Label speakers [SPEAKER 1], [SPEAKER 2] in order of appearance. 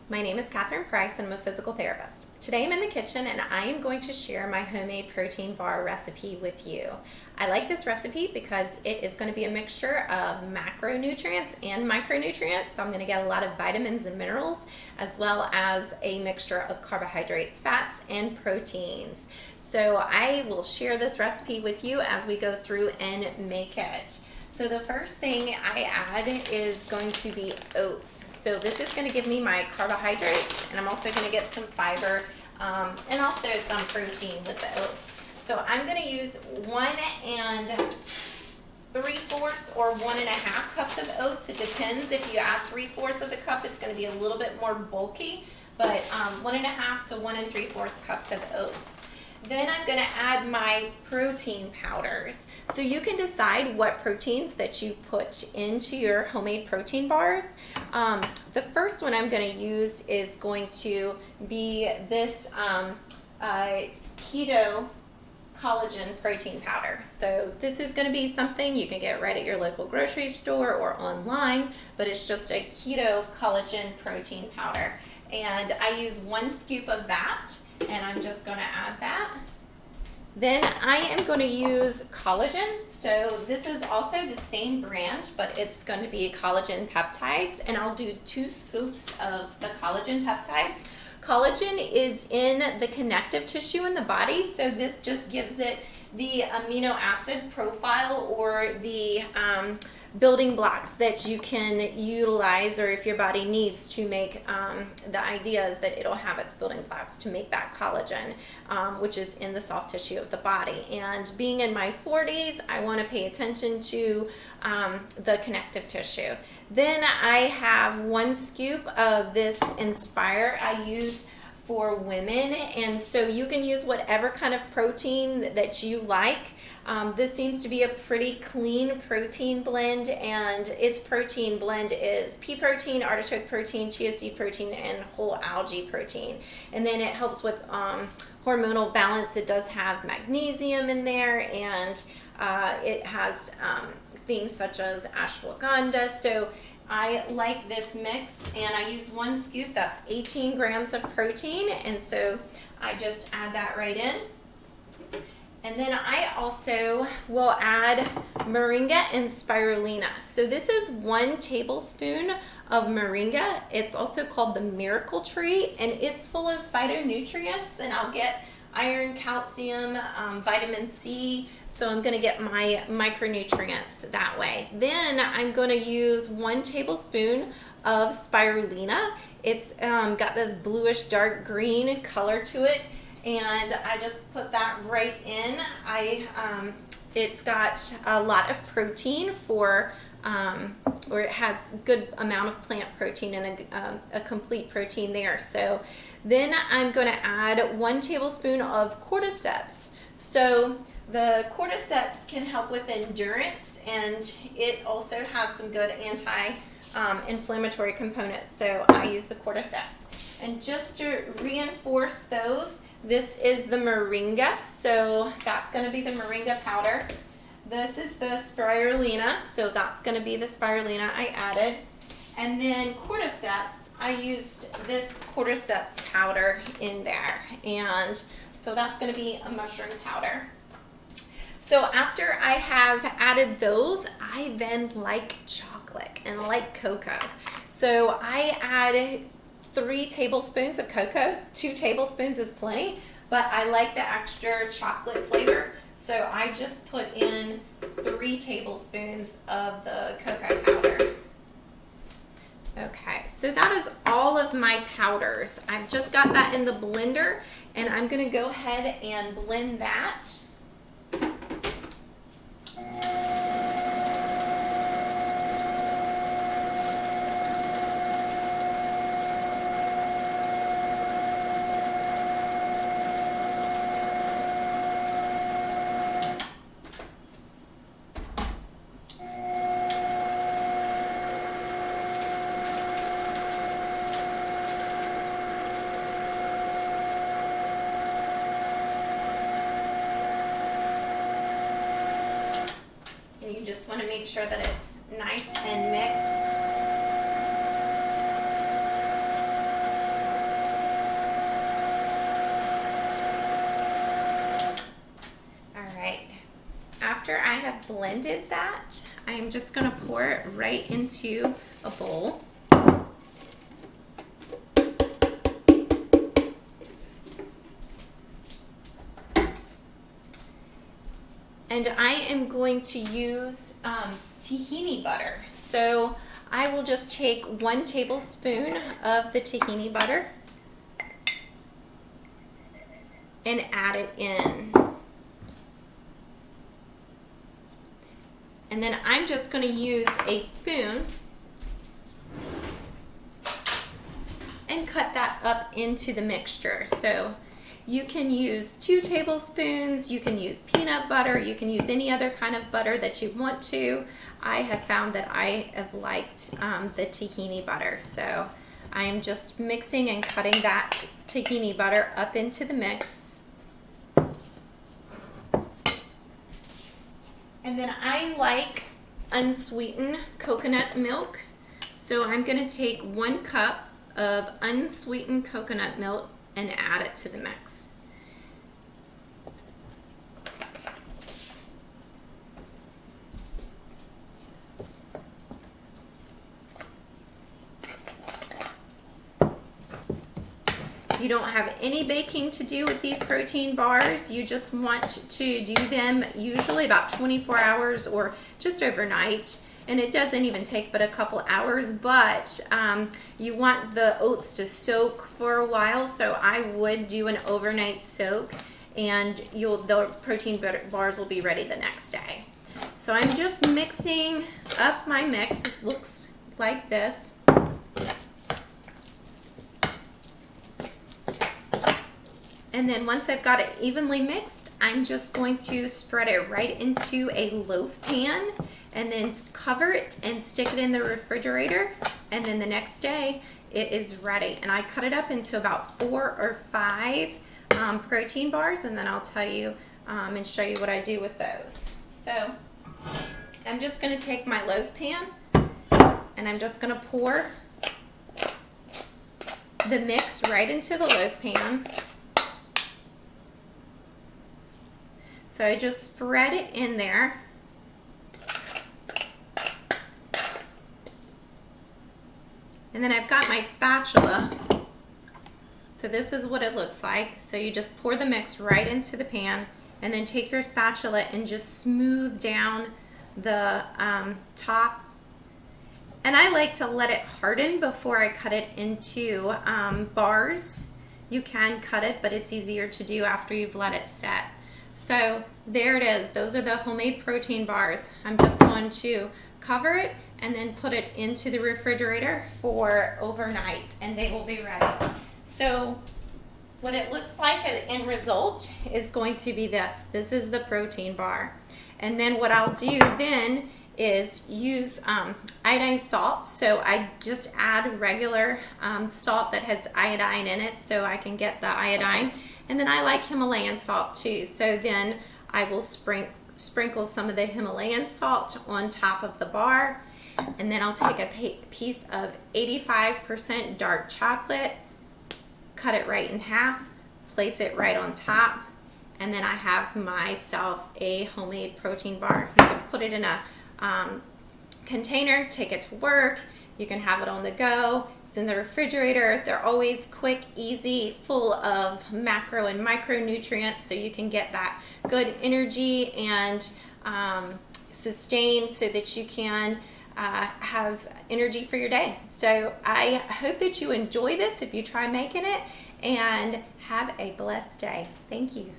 [SPEAKER 1] My name is Catherine Price and I'm a physical therapist. Today I'm in the kitchen and I am going to share my homemade protein bar recipe with you. I like this recipe because it is going to be a mixture of macronutrients and micronutrients. So I'm going to get a lot of vitamins and minerals as well as a mixture of carbohydrates, fats, and proteins. So I will share this recipe with you as we go through and make it. So the first thing I add is going to be oats. So this is going to give me my carbohydrates, and I'm also going to get some fiber and also some protein with the oats. So I'm going to use 1 3/4 or 1.5 cups of oats. It depends. If you add 3/4 of a cup, it's going to be a little bit more bulky, but 1.5 to 1 3/4 cups of oats. Then I'm going to add my protein powders. So you can decide what proteins that you put into your homemade protein bars. The first one I'm going to use is going to be this Keto Collagen protein powder. So this is going to be something you can get right at your local grocery store or online, but it's just a keto collagen protein powder. And I use 1 scoop of that, and I'm just going to add that. Then I am going to use collagen. So this is also the same brand, but it's going to be collagen peptides, and I'll do 2 scoops of the collagen peptides. Collagen is in the connective tissue in the body, so this just gives it the amino acid profile or the building blocks that you can utilize, or if your body needs to make the idea is that it'll have its building blocks to make that collagen, which is in the soft tissue of the body. And being in my 40s, I want to pay attention to the connective tissue. Then I have 1 scoop of this Inspire I use for women, and so you can use whatever kind of protein that you like. This seems to be a pretty clean protein blend, and its protein blend is pea protein, artichoke protein, chia seed protein, and whole algae protein. And then it helps with hormonal balance. It does have magnesium in there, and it has things such as ashwagandha. So I like this mix, and I use 1 scoop. That's 18 grams of protein, and so I just add that right in. And then I also will add Moringa and Spirulina. So this is 1 tablespoon of Moringa. It's also called the miracle tree, and it's full of phytonutrients, and I'll get iron, calcium, vitamin C. So I'm going to get my micronutrients that way. Then I'm going to use 1 tablespoon of spirulina. It's got this bluish dark green color to it, and I just put that right in. It's got a lot of protein or it has good amount of plant protein and a complete protein there. So then I'm going to add 1 tablespoon of cordyceps. So the cordyceps can help with endurance, and it also has some good anti-inflammatory components. So I use the cordyceps. And just to reinforce those, this is the Moringa. So that's going to be the Moringa powder. This is the spirulina. So that's going to be the spirulina I added. And then cordyceps, I used this cordyceps powder in there. And so that's going to be a mushroom powder. So after I have added those, I then like chocolate and I like cocoa. So I add 3 tablespoons of cocoa. 2 tablespoons is plenty, but I like the extra chocolate flavor. So I just put in 3 tablespoons of the cocoa powder. Okay, so that is all of my powders. I've just got that in the blender, and I'm going to go ahead and blend that. You just want to make sure that it's nice and mixed. blended that, I am just going to pour it right into a bowl. And I am going to use tahini butter. So I will just take 1 tablespoon of the tahini butter and add it in. And then I'm just going to use a spoon and cut that up into the mixture. So you can use 2 tablespoons, you can use peanut butter, you can use any other kind of butter that you want to. I have found that I have liked the tahini butter. So I am just mixing and cutting that tahini butter up into the mix. And then I like unsweetened coconut milk. So I'm going to take 1 cup of unsweetened coconut milk and add it to the mix. You don't have any baking to do with these protein bars. You just want to do them usually about 24 hours or just overnight. And it doesn't even take but a couple hours, but you want the oats to soak for a while, so I would do an overnight soak, and the protein bars will be ready the next day. So I'm just mixing up my mix. It looks like this. And then once I've got it evenly mixed, I'm just going to spread it right into a loaf pan and then cover it and stick it in the refrigerator. And then the next day it is ready. And I cut it up into about 4 or 5 protein bars, and then I'll tell you and show you what I do with those. So I'm just gonna take my loaf pan and I'm just gonna pour the mix right into the loaf pan. So I just spread it in there. And then I've got my spatula. So this is what it looks like. So you just pour the mix right into the pan and then take your spatula and just smooth down the top. And I like to let it harden before I cut it into bars. You can cut it, but it's easier to do after you've let it set. So there it is. Those are the homemade protein bars. I'm just going to cover it and then put it into the refrigerator for overnight, and they will be ready. So what it looks like in result is going to be this. This is the protein bar. And then what I'll do then is use iodized salt. So I just add regular salt that has iodine in it so I can get the iodine. And then I like Himalayan salt too. So then I will sprinkle some of the Himalayan salt on top of the bar. And then I'll take a piece of 85% dark chocolate, cut it right in half, place it right on top, and then I have myself a homemade protein bar. You can put it in a container, take it to work. You can have it on the go. It's in the refrigerator. They're always quick, easy, full of macro and micronutrients, so you can get that good energy and sustain so that you can have energy for your day. So I hope that you enjoy this if you try making it, and have a blessed day. Thank you.